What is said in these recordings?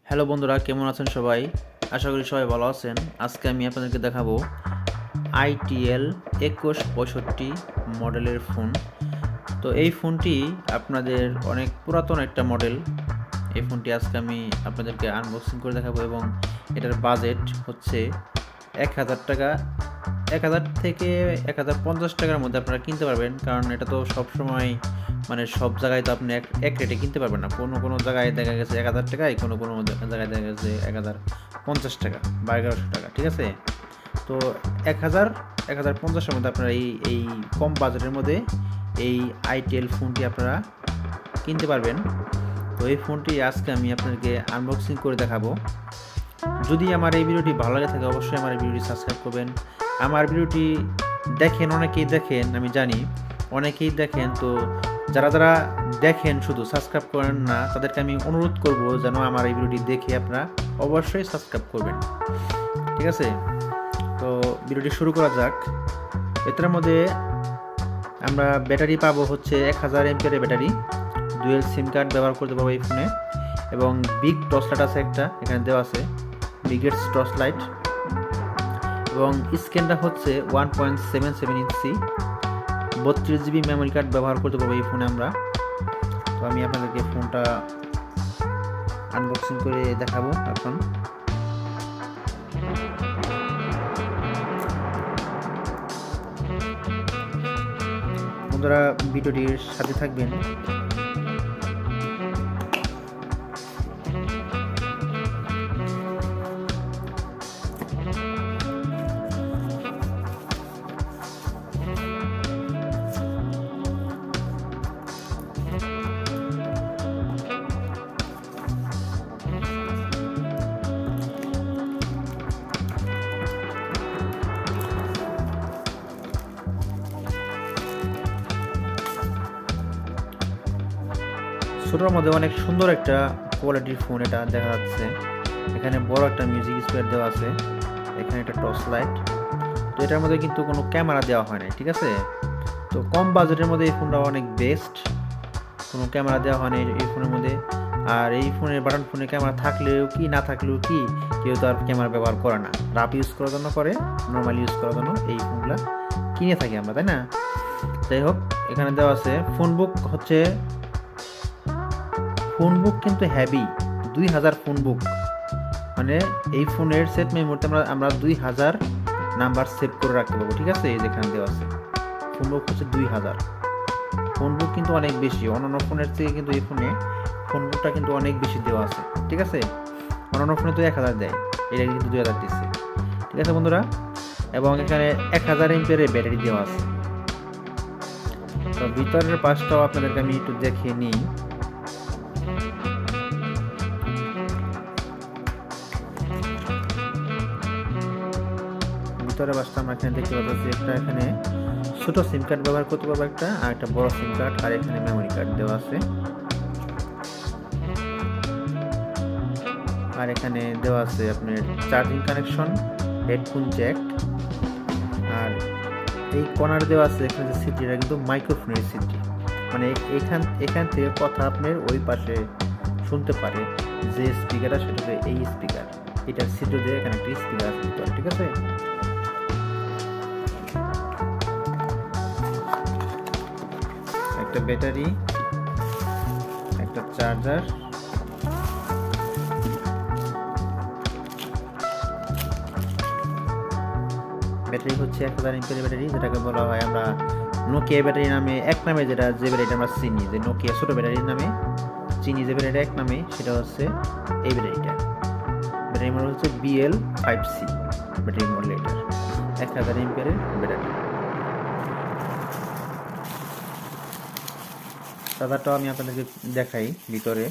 Hello বন্ধুরা, কেমন আছেন সবাই? আশা করি সবাই ভালো আছেন। আজকে আমি আপনাদেরকে দেখাবো ITL 2165 মডেলের ফোন। তো এই ফোনটি আপনাদের অনেক পুরাতন একটা মডেল। এই ফোনটি আজকে আমি আপনাদেরকে আনবক্সিং করে দেখাবো এবং এটার বাজেট হচ্ছে 1000 টাকা। 1000 থেকে 1050 টাকার মধ্যে আপনারা কিনতে পারবেন, কারণ এটা তো সবসময় সব জায়গায় তো আপনি এক রেটে কিনতে পারবেন না। কোনো জায়গায় দেখা গেছে 1000 টাকায়, কোনো জায়গায় দেখা গেছে 1050 টাকা বা 1100 টাকা, ঠিক আছে? তো 1050-এর মধ্যে আপনারা এই কম বাজেটের মধ্যে এই ITL ফোনটি আপনারা কিনতে পারবেন। তো এই ফোনটি আজকে আমি আপনাদেরকে আনবক্সিং করে দেখাবো। যদি আমার এই ভিডিওটি ভালো লাগে থাকে অবশ্যই আমার এই ভিডিওটি সাবস্ক্রাইব করবেন। আমার ভিডিওটি অনেকেই দেখেন, আমি জানি অনেকেই দেখেন। তো যারা দেখেন শুধু সাবস্ক্রাইব করেন না, তাদেরকে আমি অনুরোধ করব যেন আমার এই ভিডিওটি দেখে আপনারা অবশ্যই সাবস্ক্রাইব করবেন, ঠিক আছে? তো ভিডিওটি শুরু করা যাক। এটার মধ্যে আমরা ব্যাটারি পাবো হচ্ছে 1000 এমপিআর ব্যাটারি, ডুয়েল সিম কার্ড ব্যবহার করতে পারবো এই ফোনে, এবং বিগ টর্চ লাইট আছে একটা, এখানে দেওয়া আছে বিগের টর্চ লাইট, এবং স্ক্রিনটা হচ্ছে 1.77 ইঞ্চি, 32 জিবি মেমোরি কার্ড ব্যবহার করতে পারবো এই ফোনে আমরা। তো আমি আপনাদেরকে ফোনটা আনবক্সিং করে দেখাবো এখন। বন্ধুরা, ভিডিওটির সাথে থাকবেন। ছোটোর মধ্যে অনেক সুন্দর একটা কোয়ালিটির ফোন এটা দেখা যাচ্ছে। এখানে বড় একটা মিউজিক স্পিকার দেওয়া আছে, এখানে একটা টর্চ লাইট। তো এটার মধ্যে কিন্তু কোনো ক্যামেরা দেওয়া হয় না, ঠিক আছে? তো কম বাজেটের মধ্যে এই ফোনটা অনেক বেস্ট, কোনো ক্যামেরা দেওয়া হয় না এই ফোনের মধ্যে। আর এই ফোনের বাটন ফোনে ক্যামেরা থাকলেও কি না থাকলেও কি, কেউ তো আর ক্যামেরা ব্যবহার করে না, রাফ ইউজ করার জন্য করে, নর্মাল ইউজ করার জন্য এই ফোনগুলো কিনে থাকি আমরা, তাই না? যাই হোক, এখানে দেওয়া আছে ফোন বুক কিন্তু হেভি, 2000 ফোন বুক, মানে এই ফোনের সেট মেমোরিতে আমরা 2000 নাম্বার সেভ করে রাখতে পারবো, ঠিক আছে? এই যেখানে দেওয়া আছে ফোন বুক হচ্ছে 2000। ফোন বুক কিন্তু অনেক বেশি, অন্যান্য ফোনের থেকে কিন্তু এই ফোনে ফোন বুকটা কিন্তু অনেক বেশি দেওয়া আছে, ঠিক আছে? অন্যান্য ফোনে তো 1000 দেয়, এটা কিন্তু 2000 দিচ্ছে, ঠিক আছে বন্ধুরা? এবং এখানে 1000 এমপিআর ব্যাটারি দেওয়া আছে। তো ভিতরের পাশটাও আপনাদেরকে আমি একটু দেখিয়ে নিই। ভিতরের পাশটা আমরা এখানে দেখতে পাচ্ছি একটা, এখানে ছোট সিম কার্ড ব্যবহার করতে পারবো একটা, আর একটা বড় সিম কার্ড, আর এখানে মেমোরি কার্ড দেওয়া আছে। আর এখানে দেওয়া আছে আপনার চার্জিং কানেকশন, হেডফোন জ্যাক, আর এই কর্নার দেওয়া আছে এখানে যে সিটি, এটা কিন্তু মাইক্রোফোনের সিটি, মানে এখান থেকে কথা আপনার ওই পাশে শুনতে পারে যে স্পিকারটা, সেটা হচ্ছে এই স্পিকার, এটার সিটি দিয়ে এখানে একটা স্পিকার আছে, ঠিক আছে? একটা ব্যাটারি, একটা চার্জার, ব্যাটারি হচ্ছে 1000 এমপিআর ব্যাটারি, যেটাকে বলা হয় আমরা নোকিয়া ব্যাটারি নামে, এক নামে যে ব্যাটারিটা আমরা চিনি, যে নোকিয়া ছোট ব্যাটারির নামে চিনি, যে ব্যাটারিটা এক নামে, সেটা হচ্ছে এই ব্যাটারিটা। ব্যাটারি মডেল হচ্ছে BL5C ব্যাটারি মডেল, এটার 1000 এমপিআর ব্যাটারি। চার্জারটাও আমি আপনাদেরকে দেখাই ভিতরে।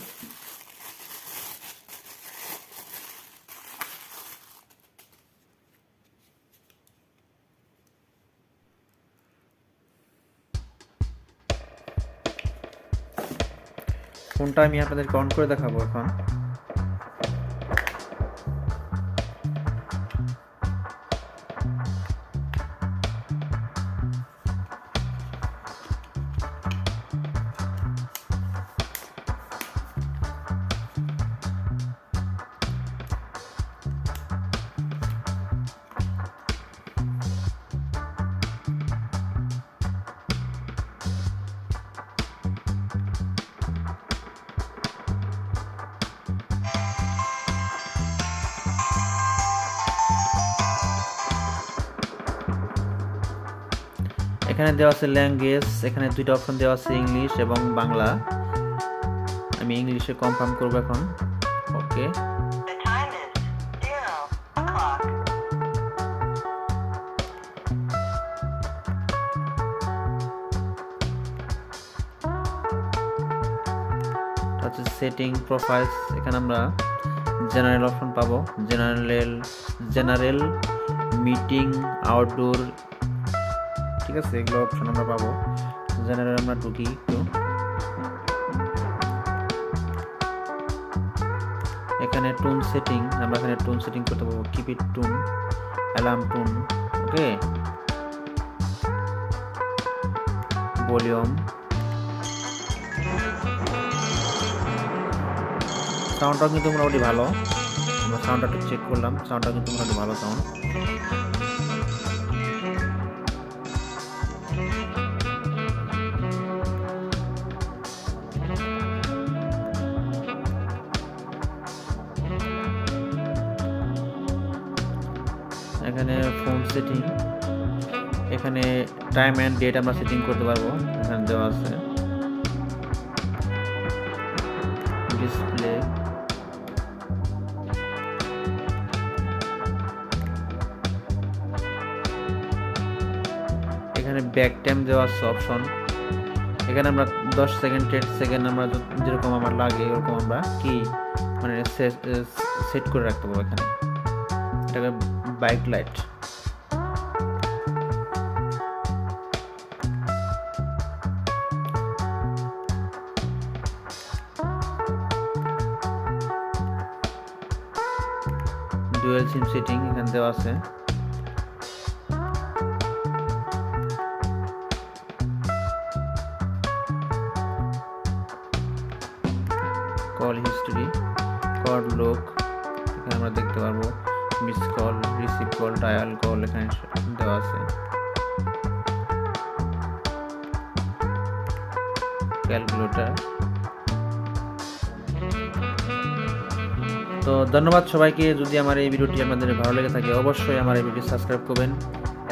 ফোনটা আমি আপনাদেরকে অন করে দেখাবো এখন। এখানে দেওয়া আছে ল্যাঙ্গুয়েজ, এখানে দুইটা অপশন দেওয়া আছে, ইংলিশ এবং বাংলা। আমি ইংলিশে কনফার্ম করব এখন। ওকে, সেটিং প্রোফাইলস, এখানে আমরা জেনারেল অপশন পাবো। জেনারেল মিটিং, আউটডোর, ঠিক আছে, এগুলো অপশন আমরা পাবো। জেনারেল আমরা ঢুকি একটু। এখানে টোন সেটিং, আমরা এখানে টোন সেটিং করতে পারবো, keep it tone, alarm tone, okay. Volume, সাউন্ডটাও কিন্তু মোটামুটি ভালো। আমরা সাউন্ডটা একটু চেক করলাম, সাউন্ডটা কিন্তু মোটামুটি ভালো সাউন্ড। এখানে ফোন সেটিং, এখানে টাইম অ্যান্ড ডেট আমরা সেটিং করতে পারবো, এখানে দেওয়া আছে। ডিসপ্লে, এখানে ব্যাক টাইম দেওয়া আছে অপশন। এখানে আমরা 10 সেকেন্ড 10 সেকেন্ড আমরা যেরকম আমার লাগে ওরকম আমরা কি মানে সেট করে রাখতে পারবো। এখানে এটাকে bike light, dual SIM setting এখানে দেওয়া আছে। কল হিস্টরি, কল লক, এখানে আমরা দেখতে পারবো miss call, receive call, dial call এখানে দেওয়া আছে। ক্যালকুলেটর। তো ধন্যবাদ সবাইকে। যদি আমার এই ভিডিওটি আপনাদের ভালো লেগে থাকে অবশ্যই আমার এই ভিডিও সাবস্ক্রাইব করবেন।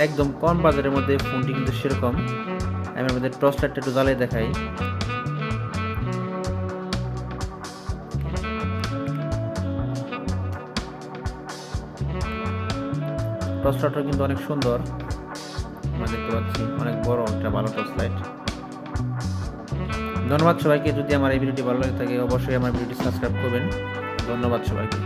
একদম কম বাজারের মধ্যে ফোনটি কিন্তু সেরকম। আমি আমাদের টর্চ লাইটটা একটু জ্বালিয়ে দেখাই। টর্চ লাইটটা কিন্তু অনেক সুন্দর, আমরা দেখতে পাচ্ছি অনেক বড় একটা ভালো টর্চ লাইট। ধন্যবাদ সবাইকে। যদি আমার এই ভিডিওটি ভালো লাগে থাকে অবশ্যই আমার ভিডিওটি সাবস্ক্রাইব করবেন। ধন্যবাদ সবাইকে।